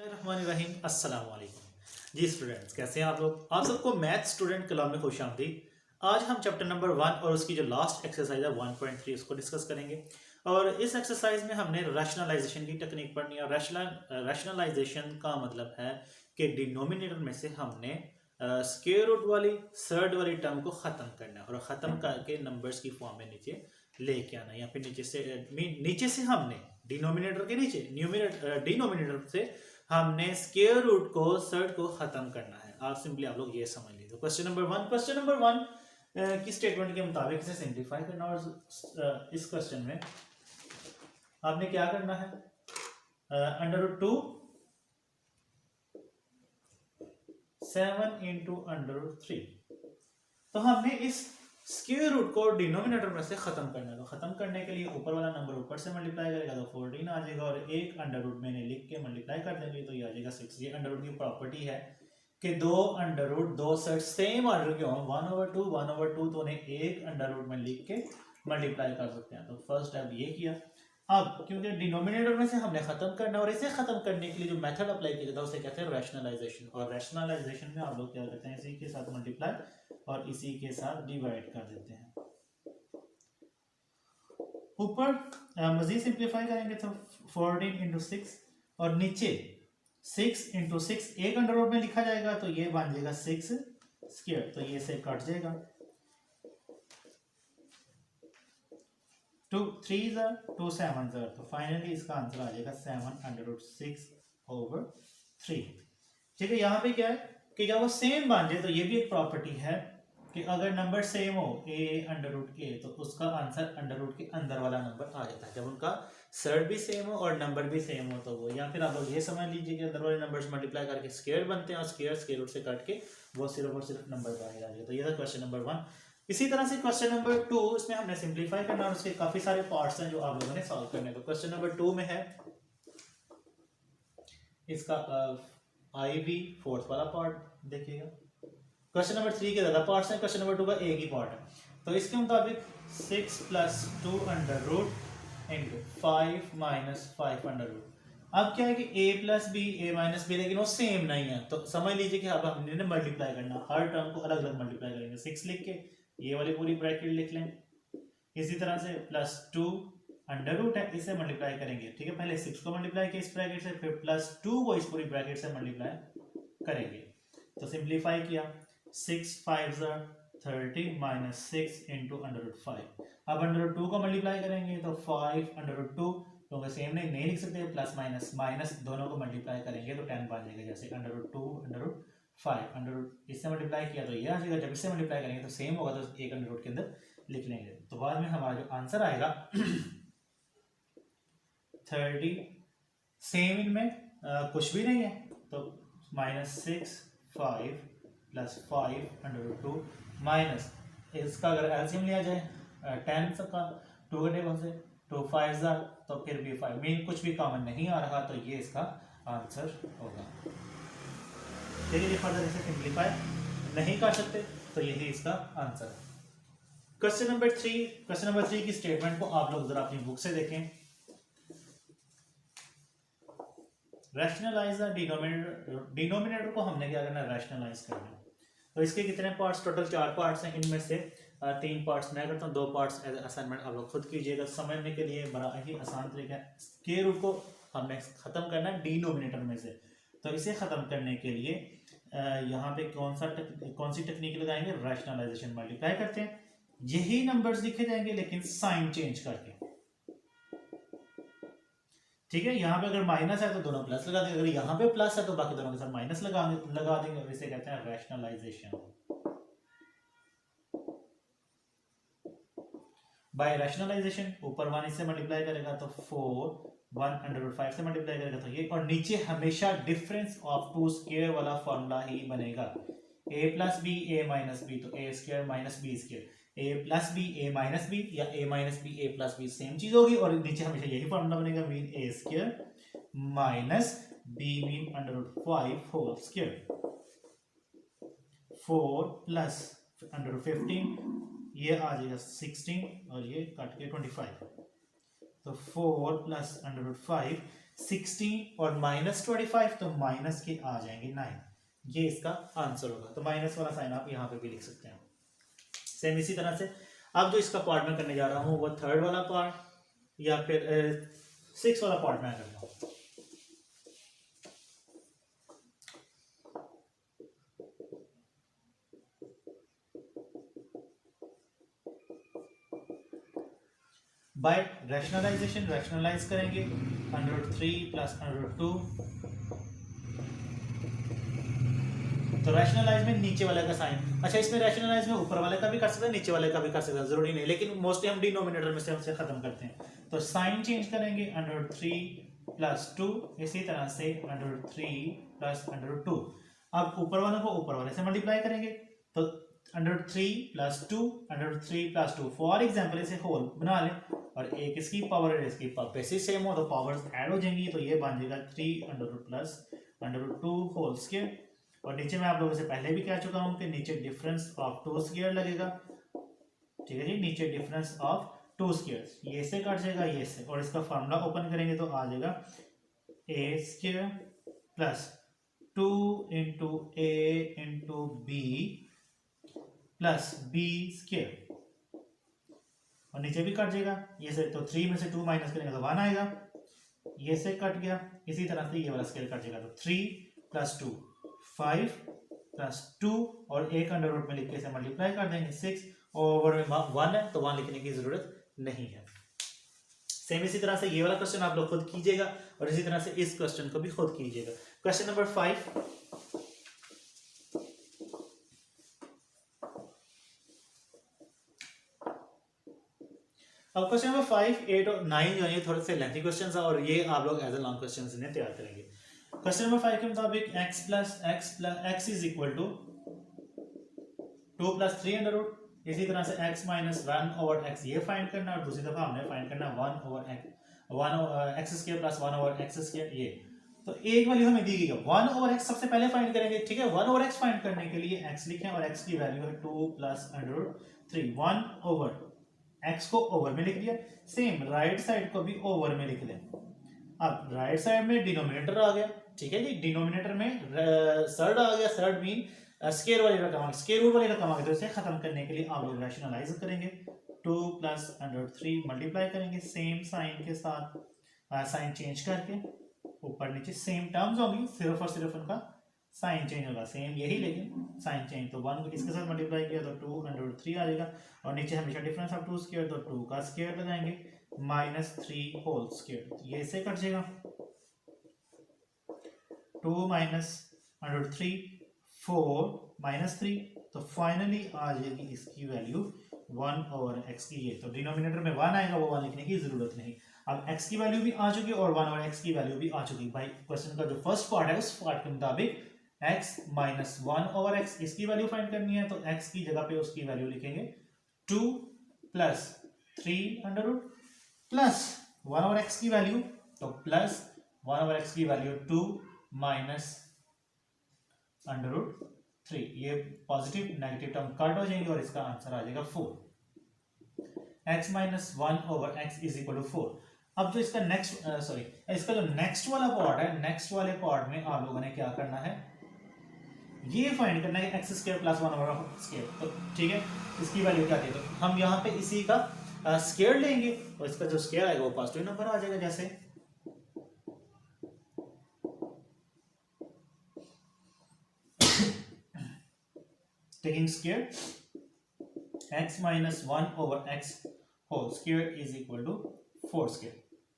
रहीम अस्सलाम वालेकुम जी स्टूडेंट्स, कैसे हैं आप लोग। आप सबको मैथ स्टूडेंट क्लब में खुश आमदीद। आज हम चैप्टर नंबर 1 और उसकी जो लास्ट एक्सरसाइज है 1.3 उसको डिस्कस करेंगे। और इस एक्सरसाइज में हमने रैशनलाइजेशन की टेक्निक पढ़नी है। रैशनलाइजेशन का मतलब है कि डिनोमिनेटर में से हमने स्क्वायर रूट वाली सर्ड वाली टर्म को ख़त्म करना है और ख़त्म करके नंबर्स की फॉर्म में नीचे लेके आना है, या फिर नीचे से हमने डिनोमिनेटर के नीचे डिनोमिनेटर से हमने स्क्वायर रूट को सर्ड को खत्म करना है। आप लोग ये समझ लीजिए। क्वेश्चन नंबर 1 की स्टेटमेंट के मुताबिक इसे सिंप्लीफाई करना। और इस क्वेश्चन में आपने क्या करना है, under root 2 7 into under root 3। तो हमने इस स्क्वायर रूट को डिनोमिनेटर में से खत्म करना है। तो खत्म करने के लिए ऊपर वाला नंबर ऊपर से मल्टीप्लाई करेगा तो 14 आ जाएगा, और एक अंडर रूट मैंने लिख के मल्टीप्लाई कर देंगे तो ये आ जाएगा 6। ये अंडर रूट की प्रॉपर्टी है कि दो अंडर रूट दो सेट सेम ऑर्डर के हों, 1/2 तो उन्हें एक अंडर रूट में लिख के मल्टीप्लाई कर सकते हैं। तो फर्स्ट स्टेप ये किया। अब क्योंकि डिनोमिनेटर में से हमने खत्म करना है और इसे खत्म करने के लिए जो मेथड अप्लाई किया जाता है उसे कहते हैं रैशनलाइजेशन। और रैशनलाइजेशन में आप लोग क्या करते हैं, इसी के साथ मल्टीप्लाई और इसी के साथ डिवाइड कर देते हैं। ऊपर मजीद सिंप्लीफाई करेंगे तो 14 इंटू 6 और नीचे 6 इंटू 6 एक अंडर रूट में लिखा जाएगा तो ये बन जाएगा 6 स्क्वायर, तो ये से कट जाएगा। 2 3 2 7 तो फाइनली इसका आंसर आ जाएगा 7 अंडर रूट 6/3। ठीक है, यहाँ पे क्या है कि जब वो सेम बन जाए तो ये भी एक प्रॉपर्टी है कि अगर नंबर सेम हो a अंडर रूट के तो उसका आंसर अंडर रूट के अंदर वाला नंबर आ जाता है। जब उनका सर्ड भी सेम हो और नंबर भी सेम हो तो वो, या फिर आप लोग ये समझ लीजिए कि अंदर वाले नंबर्स मल्टीप्लाई करके स्क्वायर बनते हैं और स्क्वायर रूट से काट के वो सिर्फ और सिर्फ नंबर बाहर आ जाए। तो ये था क्वेश्चन नंबर 1। इसी तरह से क्वेश्चन नंबर 2, इसमें हमने सिंप्लीफाई करना और उसके काफी सारे पार्ट्स हैं जो आप लोगों ने सॉल्व करने। तो क्वेश्चन नंबर 2 में है इसका आई भी फोर्थ वाला पार्ट देखिएगा। क्वेश्चन नंबर 3 के ज्यादा पार्ट्स हैं, क्वेश्चन नंबर 2 का एक ही पार्ट है। तो इसके मुताबिक 6 + 2 under root into 5 - 5 under root. अब क्या है कि a + b a - b, लेकिन वो सेम नहीं है। तो समझ लीजिए कि अब हमने मल्टीप्लाई करना, हर टर्म को अलग अलग मल्टीप्लाई करेंगे। 6 लिख के ये वाली पूरी ब्रैकेट लिख लें। इसी तरह से +2 अंडर रूट है, इसे मल्टीप्लाई करेंगे। ठीक है, पहले 6 को मल्टीप्लाई किया इस ब्रैकेट से, फिर +2 को इस पूरी ब्रैकेट से मल्टीप्लाई करेंगे। तो सिंप्लीफाई किया, 6 5 30 - 6 इंटू अंडर रूट 5। अब अंडर रूट 2 को मल्टीप्लाई करेंगे तो 5 अंडर रूट 2, क्योंकि सेम नहीं लिख सकते, प्लस माइनस माइनस दोनों को मल्टीप्लाई करेंगे तो 10 बन जाएगा। जैसे under root 2 under root 5, under root इससे मल्टीप्लाई किया तो ये आ जाएगा। जब इससे मल्टीप्लाई करेंगे तो सेम होगा तो एक अंडर रूट के अंदर लिख लेंगे। तो बाद में हमारा जो आंसर आएगा 30, सेम इनमें कुछ भी नहीं है तो -6 5 + 5 अंडर रूट 2 माइनस इसका अगर एलसीएम लिया जाए 10 सबका 2 के टेबल से 2 5 तो फिर भी 5, मीन कुछ भी कॉमन नहीं आ रहा तो ये इसका आंसर होगा। चलिए फर्दर इसे सिंप्लीफाई नहीं कर सकते तो यही इसका आंसर है। क्वेश्चन नंबर 3 की स्टेटमेंट को आप लोग जरा अपनी बुक से देखें। रैशनलाइज द डिनोमिनेटर को हमने क्या करना है, रैशनलाइज करना। तो इसके कितने पार्ट्स, टोटल 4 पार्ट्स हैं। इनमें से 3 पार्ट्स मैं करता हूँ, 2 पार्ट्स एज असाइनमेंट आप लोग खुद कीजिएगा। समझने के लिए बड़ा ही आसान तरीका है। स्क्वायर रूट को हमने खत्म करना है डिनोमिनेटर में से, तो इसे खत्म करने के लिए यहाँ पे कौन सी टेक्निक लगाएंगे, रैशनलाइजेशन। मल्टीप्लाई करते हैं, यही नंबर्स लिखे जाएंगे लेकिन साइन चेंज करके। ठीक है, यहाँ पे अगर माइनस है तो दोनों प्लस लगा देंगे, अगर यहाँ पे प्लस है तो बाकी दोनों के साथ माइनस लगा देंगे, और इसे कहते हैं रैशनलाइजेशन। बाय रैशनलाइजेशन ऊपर 1 इससे मल्टीप्लाई करेगा तो 4, 1 अंडर रूट 5 से मल्टीप्लाई करेगा तो ये, और नीचे हमेशा डिफरेंस ऑफ टू स्क्वायर वाला फॉर्मूला ही बनेगा। a + b a - b तो a square - b square, a + b a - b या a - b a + b same चीज होगी, और नीचे हमेशा यही फॉर्मूला बनेगा, mean a square - b mean under root 5 whole square. 4 + under root 15, ये आ जाएगा 16 और ये कट के 25। तो 4 + अंडर रूट 5 16 और -25, तो माइनस के आ जाएंगे 9। ये इसका आंसर होगा। तो माइनस वाला साइन आप यहाँ पे भी लिख सकते हैं। सेम इसी तरह से अब जो इसका पार्ट मैं करने जा रहा हूँ वो थर्ड वाला पार्ट या फिर 6 वाला पार्ट मैं कर रहा हूँ। बाय रैशनलाइजेशन रैशनलाइज करेंगे √3 + √2। तो रैशनलाइज में नीचे वाले का साइन, अच्छा इसमें रैशनलाइज में ऊपर वाले का भी कर सकते हैं, नीचे वाले का भी कर सकते हैं, जरूरी नहीं, लेकिन मोस्टली हम डिनोमिनेटर में से हमसे खत्म करते हैं। तो साइन चेंज करेंगे √3 + 2, इसी तरह से √3 + √2। अब ऊपर वालों को ऊपर वाले से मल्टीप्लाई करेंगे, तो √3 + 2 √3 + 2 फॉर एग्जाम्पल इसे होल बना लें और एक इसकी पावर और इसकी पावर बेसिस सेम हो तो पावर्स ऐड हो जाएंगी, तो ये बन जाएगा 3 √ +√2 होल स्क्वायर। और नीचे मैं आप लोगों से पहले भी कह चुका हूं कि नीचे डिफरेंस ऑफ 2 स्क्वायर लगेगा, ठीक है जी, नीचे डिफरेंस ऑफ 2 स्क्वायर, ये से कट जाएगा ये से, और इसका फार्मूला ओपन करेंगे तो आ जाएगा a² + 2 × a × b + b², और नीचे भी कट जाएगा ये से, तो 3 में से 2 माइनस करेंगे तो 1 आएगा, ये से कट गया, इसी तरह से ये वाला स्क्वायर कट जाएगा, तो 3 + 2 5 + 2 और एक अंडर रूट में लिख के इसे मल्टीप्लाई कर देंगे 6, ओवर में 1 है तो 1 लिखने की जरूरत नहीं है। सेम इसी तरह से ये वाला क्वेश्चन आप लोग खुद कीजिएगा और इसी तरह से इस क्वेश्चन को भी खुद कीजिएगा। क्वेश्चन नंबर 5, अब क्वेश्चन नंबर 5, 8 और 9 जो है थोड़े से लेंथी क्वेश्चंस है और ये आप लोग एज ए लॉन्ग क्वेश्चंस इन्हें तैयार करेंगे। क्वेश्चन नंबर 5 के मुताबिक x = 2 + 3 √ इसी तरह से x - 1/x ये फाइंड करना और दूसरी दफा हमने फाइंड करना 1/x² + 1/x², ये तो एक वैल्यू हमें दी गई है 1/x सबसे पहले फाइंड करेंगे, ठीक है। 1/x फाइंड करने के लिए x लिखें और x की वैल्यू है 2 + √3, 1/x को ओवर में लिख लिया, सेम राइट साइड को भी ओवर में लिख लें। अब राइट साइड में डिनोमिनेटर आ गया, ठीक है जी, डिनोमिनेटर में सर्ड आ गया, सर्ड मीन स्क्वायर वाली रकम, स्क्वायर रूट वाली रकम आ गई, तो इसे खत्म करने के लिए आप लोग रैशनलाइज करेंगे, 2 + √3 मल्टीप्लाई करेंगे सेम साइन के साथ, साइन चेंज करके ऊपर नीचे सेम टर्म्स होंगी, सिर्फ और सिर्फ उनका साइन चेंज होगा, सेम यही लेकिन साइन चेंज, तो 1 को इसके साथ मल्टीप्लाई किया तो 2 √3 आ जाएगा, और नीचे हमेशा डिफरेंस ऑफ 2 स्क्वायर, तो 2 का स्क्वायर लगाएंगे -3 होल स्क्वायर, ये से कट जाएगा 2 - √3 4 - 3, तो फाइनली आ जाएगी इसकी वैल्यू 1/x की, ये तो डिनोमिनेटर में 1 आएगा, वो 1 लिखने की जरूरत नहीं। अब x की वैल्यू भी आ चुकी और 1/x की वैल्यू भी आ चुकी। भाई क्वेश्चन का जो फर्स्ट पार्ट है उस पार्ट के मुताबिक x - 1/x इसकी वैल्यू फाइंड करनी है, तो x की जगह पे उसकी वैल्यू लिखेंगे 2 + 3 प्लस 1/x की वैल्यू, तो प्लस 1/x की वैल्यू 2 - √3, ये पॉजिटिव नेगेटिव टर्म कट हो जाएंगे और इसका आंसर आ जाएगा 4। x - 1/x = 4। अब जो इसका इसका जो नेक्स्ट वाला पार्ट है, नेक्स्ट वाले पार्ट में आप लोगों ने क्या करना है, ये फाइंड करना है x² + 1/x², तो ठीक है, इसकी वैल्यू क्या थी, तो हम यहाँ पे इसी का स्क्वायर लेंगे और इसका जो स्क्वायर आएगा वो पॉजिटिव नंबर आ जाएगा, जैसे taking square x - 1/x whole square = 4²,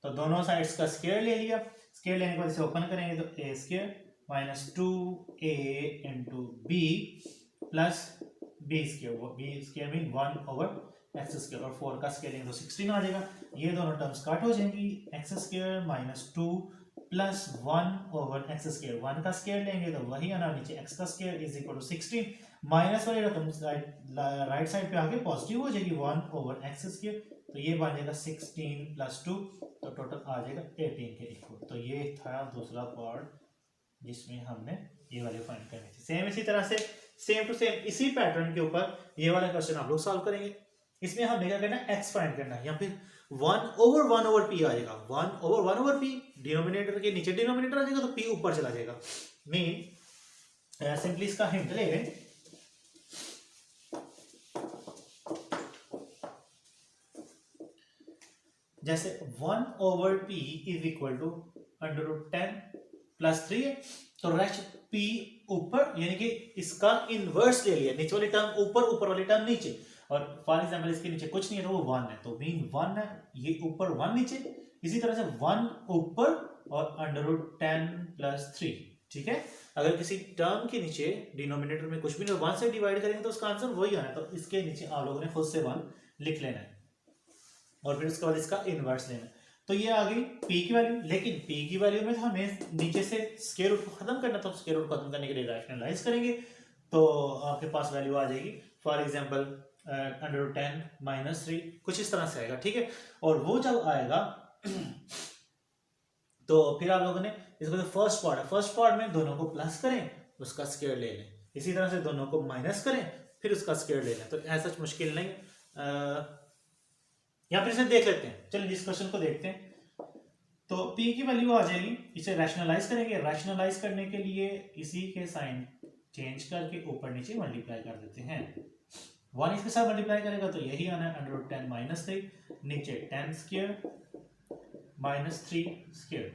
तो दोनों साइड्स का स्क्वायर ले लिया, स्क्वायर लेने के बाद इसे ओपन करेंगे तो a² - 2a × b + b², वो b² मीन 1/x² और 4 का स्क्वायर लेंगे तो 16 आ जाएगा, ये दोनों टर्म्स कट हो जाएंगी, x² - 2 + 1/x², 1 का स्क्वायर लेंगे तो वही आना, नीचे x का स्क्वायर = 16, माइनस वाली रकम राइट साइड पे आके पॉजिटिव हो जाएगी 1/x², तो ये बन जाएगा 16 + 2, तो टोटल आ जाएगा 18 के इक्वल। तो ये था दूसरा पार्ट जिसमें हमने ये वैल्यू फाइंड करनी थी। सेम इसी तरह से सेम टू सेम इसी पैटर्न के ऊपर ये वाला क्वेश्चन आप लोग सॉल्व करेंगे। इसमें हमें क्या करना है, एक्स फाइंड करना है, या फिर 1/1/p आ जाएगा, 1/1/p, डिनोमिनेटर के नीचे डिनोमिनेटर आ जाएगा तो p ऊपर चला जाएगा। मीन सिंपली इसका हिंट ले लें, जैसे 1/p इज इक्वल टू √10 + 3 है, तो रेस्ट p ऊपर, यानी कि इसका इनवर्स ले लिया, नीचे वाली टर्म ऊपर, ऊपर वाली टर्म नीचे, और फॉर एग्जांपल इसके नीचे कुछ नहीं है तो वो 1 है, तो मीन 1 है, ये ऊपर 1 नीचे, इसी तरह से 1 ऊपर और √10 + 3, ठीक है। अगर किसी टर्म के नीचे डिनोमिनेटर में कुछ भी नहीं, 1 से डिवाइड करेंगे तो उसका आंसर वही आना है, तो इसके नीचे आप लोगों ने खुद से 1 लिख लेना है और फिर उसके बाद इसका इनवर्स लेना है। तो ये आ गई p की वैल्यू, लेकिन p की वैल्यू में तो हमें नीचे से स्क्वायर रूट को खत्म करना, तो स्क्वायर रूट खत्म करने के लिए रैशनलाइज करेंगे, तो आपके पास वैल्यू आ जाएगी फॉर एग्जांपल √10 - 3, कुछ इस तरह से आएगा, ठीक है। और वो जब आएगा तो फिर आप लोगों ने इसको, जो फर्स्ट पार्ट है, फर्स्ट पार्ट में दोनों को प्लस करें, उसका स्क्वायर ले लें, इसी तरह से दोनों को माइनस करें, फिर उसका स्क्वायर ले लें, तो ऐसा मुश्किल नहीं। या फिर इसे देख लेते हैं, चलिए इस क्वेश्चन को देखते हैं। तो p की वैल्यू आ जाएगी, इसे रैशनलाइज करेंगे, रैशनलाइज करने के लिए इसी के साइन चेंज करके ऊपर नीचे मल्टीप्लाई कर देते हैं, 1 इसके साथ मल्टीप्लाई करेगा तो यही आना है √10 - 3, नीचे 10 स्क्वायर -3 स्क्वायर,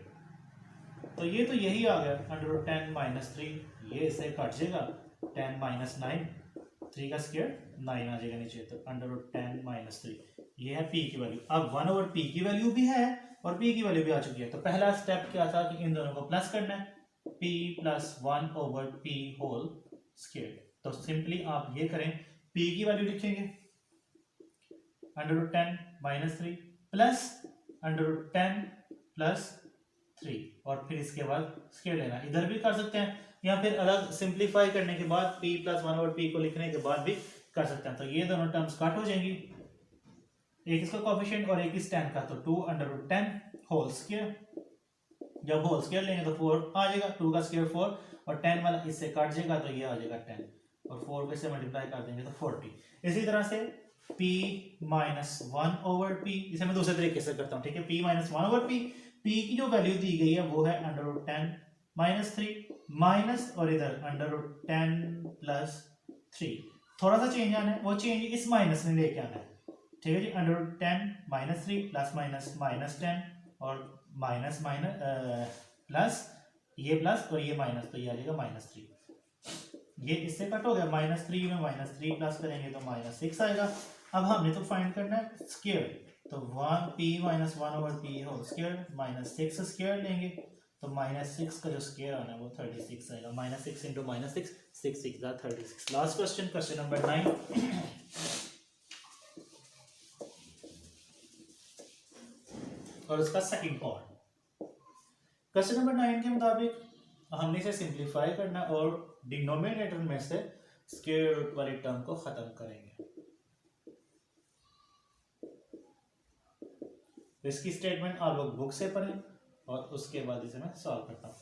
तो ये तो यही आ गया √10 - 3, ये इसे काट जाएगा, 10 - 9, 3 का स्क्वायर 9 आ जाएगा नीचे, तो √10 - 3, ये है p की वैल्यू। अब 1/p की वैल्यू भी है और p की वैल्यू भी आ चुकी है, तो पहला स्टेप क्या था कि इन दोनों को प्लस करना है, p + 1/p होल स्क्वायर, तो सिंपली आप ये करें, p की वैल्यू लिखेंगे √10 - 3 प्लस √10 + 3, और फिर इसके बाद स्क्वायर लेना, इधर भी कर सकते हैं या फिर अलग सिंप्लीफाई करने के बाद p + 1/p को लिखने के बाद भी कर सकते हैं, तो ये दोनों टर्म्स कट हो जाएंगी, एक इसका कोएफिशिएंट और एक इस 10 का, तो 2/10 होल स्क्वायर, जब होल स्क्वायर लेंगे तो 4 आ जाएगा, 2 का स्क्वायर 4 और 10 वाला इससे कट जाएगा तो ये आ जाएगा 10, और 4 को इससे मल्टीप्लाई कर देंगे तो 40। इसी तरह से p - 1/p, इसे मैं दूसरे तरीके से करता हूँ, ठीक है। p - 1/p, p की जो वैल्यू दी गई है वो है √10 - 3 माइनस, और इधर √10 + 3, थोड़ा सा चेंज आना है, वो चेंज इस माइनस में लेके आना है, ठीक है जी। √10 - 3 प्लस माइनस -10 और माइनस प्लस, ये प्लस और ये माइनस, तो ये आ जाएगा -3, ये इससे कट हो गया, -3 में -3 प्लस करेंगे तो -6 आएगा। अब हमने तो फाइंड करना है स्क्वायर, तो p - 1/p whole square -6 square लेंगे, तो -6 का जो स्क्वायर आना है वो 36 आएगा, -6 × -6, 6 6 36। लास्ट क्वेश्चन, क्वेश्चन नंबर 9 और उसका सेकंड पार्ट। क्वेश्चन नंबर 9 के मुताबिक हमने इसे सिंप्लीफाई करना और डिनोमिनेटर में से स्क्वायर रूट वाली टर्म को खत्म करेंगे। तो इसकी स्टेटमेंट आप लोग बुक से पढ़ें और उसके बाद इसे मैं सॉल्व करता हूँ।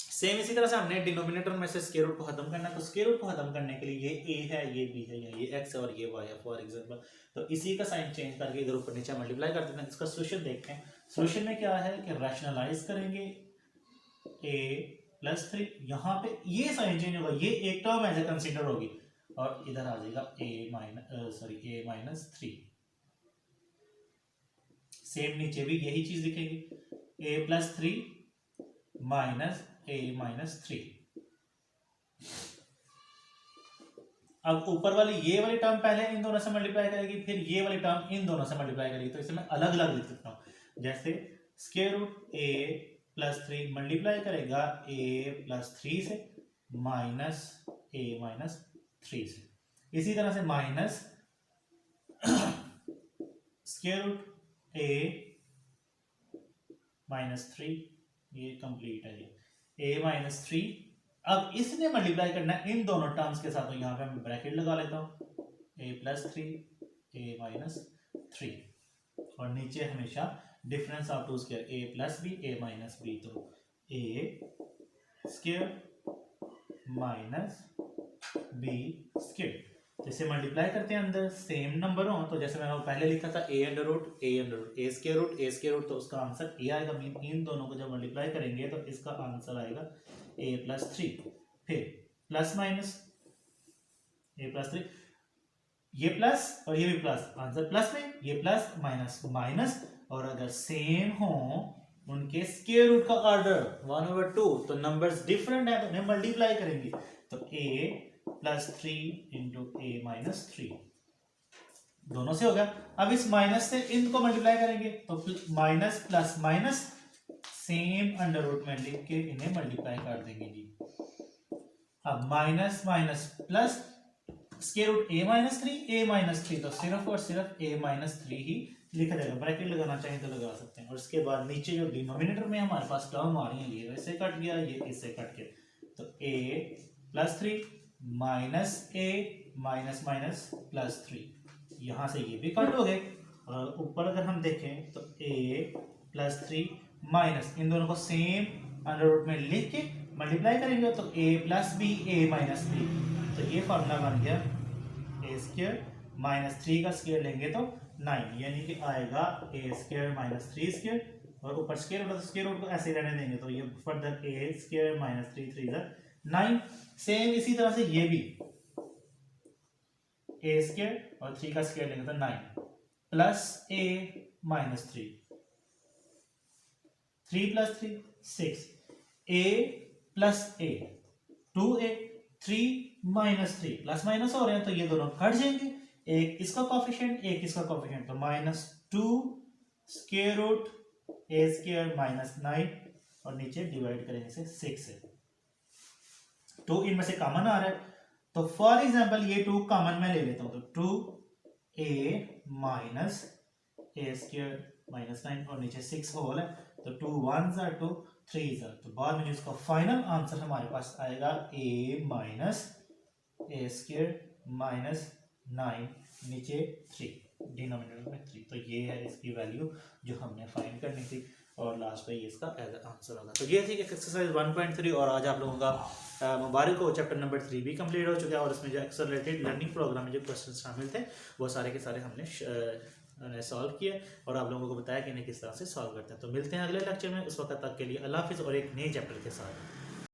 सेम इसी तरह से हमने डिनोमिनेटर में से स्क्वायर रूट को खत्म करना, तो स्क्वायर रूट को खत्म करने के लिए ये a है, ये b है, या ये x है और ये y है फॉर एग्जांपल, तो इसी का साइन चेंज करके इधर ऊपर नीचे मल्टीप्लाई कर देते हैं। इसका सॉल्यूशन देखते हैं। सॉल्यूशन में क्या है कि रैशनलाइज करेंगे a + 3, यहाँ पे ये साइन चेंज होगा, ये एक टर्म ऐसे कंसीडर होगी और इधर आ जाएगा a - 3। सेम नीचे भी यही चीज लिखेंगे, a + 3 - a - 3। अब ऊपर वाली ये वाली टर्म पहले इन दोनों से मल्टीप्लाई करेगी, फिर ये वाली टर्म इन दोनों से मल्टीप्लाई करेगी, तो इसे मैं अलग अलग लिख सकता हूँ। जैसे स्क्वायर रूट a + 3 मल्टीप्लाई करेगा a + 3 से माइनस a - 3 से, इसी तरह से माइनस स्क्वायर रूट a - 3, ये कंप्लीट है ये a - 3। अब इसने मल्टीप्लाई करना है इन दोनों टर्म्स के साथ, तो यहाँ पे मैं ब्रैकेट लगा लेता हूँ, a + 3 a - 3, और नीचे हमेशा difference of two square, a + b a - b, तो a² - b² तो इसे मल्टीप्लाई करते हैं, अंदर सेम नंबर हो तो जैसे मैंने पहले लिखा था a under root a square root, तो उसका आंसर a आएगा। मीन इन दोनों को जब मल्टीप्लाई करेंगे तो इसका आंसर आएगा a प्लस 3। फिर प्लस माइनस a प्लस 3, ये प्लस और ये भी प्लस, आंसर प्लस में, ये प्लस माइनस माइनस, और अगर सेम हो उनके स्क्वायर रूट का ऑर्डर 1/2 तो नंबर्स डिफरेंट है तो उन्हें मल्टीप्लाई करेंगे। तो a plus 3 into a minus 3 दोनों से हो गया। अब इस माइनस से इनको मल्टीप्लाई करेंगे तो minus plus minus same under root में लिख के इन्हें मल्टीप्लाई कर देंगे जी। अब minus minus plus square root a minus 3 तो सिर्फ और सिर्फ a माइनस 3 ही लिखा जाएगा। ब्रैकेट लगाना चाहें तो लगा सकते हैं। और उसके बाद नीचे जो डिनोमिनेटर में हमारे पास टर्म आ रही है, ये इससे कट गया, ये इससे कट गया, तो a plus 3 minus a minus minus plus 3, यहां से ये भी कट हो गए। और ऊपर अगर हम देखें तो a प्लस 3 माइनस, इन दोनों को सेम अंडर रूट में लिख के मल्टीप्लाई करेंगे तो a plus b a minus 3, तो ये फॉर्मूला बन गया a स्क्वायर माइनस 3 का स्क्वायर लेंगे तो 9, यानी कि आएगा a स्क्वायर माइनस 3 स्क्वायर, और ऊपर स्क्वायर रूट, स्क्वायर रूट को ऐसे रहने देंगे तो ये further a square minus 3 3 9। Same इसी तरह से ये भी a स्क्वायर और 3 का स्क्वायर लेंगे तो 9 plus a minus 3 plus 3 6 a plus a 2a 3 minus 3 plus minus हो रहे हैं तो ये दोनों कट जाएंगे, एक इसका कोफिशिएंट एक इसका कोफिशिएंट, तो minus 2 square root a square minus 9 और नीचे डिवाइड करेंगे से 6 से। 2 इनमें से कॉमन आ रहा है तो फॉर एग्जांपल ये 2 कॉमन में ले लेता हूं तो 2a minus a square minus 9 और नीचे 6 होल है तो 2 1s are 2 3s are, तो बाद में जिसका फाइनल आंसर हमारे पास आएगा a minus a square minus 9 नीचे 3 डिनोमिनेटर में 3, तो ये है इसकी वैल्यू जो हमने फाइंड करनी थी और लास्ट पे ये इसका एज आंसर होगा। तो ये थी एक्सरसाइज 1.3 और आज आप लोगों का मुबारक हो, चैप्टर नंबर 3 भी कंप्लीट हो चुका है और इसमें जो एक्सेलरेटेड लर्निंग प्रोग्राम में जो क्वेश्चन शामिल थे वो सारे के सारे हमने सॉल्व किए और आप लोगों को बताया कि इन्हें किस तरह से सॉल्व करते हैं। तो मिलते हैं अगले लेक्चर में, उस वक्त तक के लिए अल्लाह हाफिज़ और एक नए चैप्टर के साथ।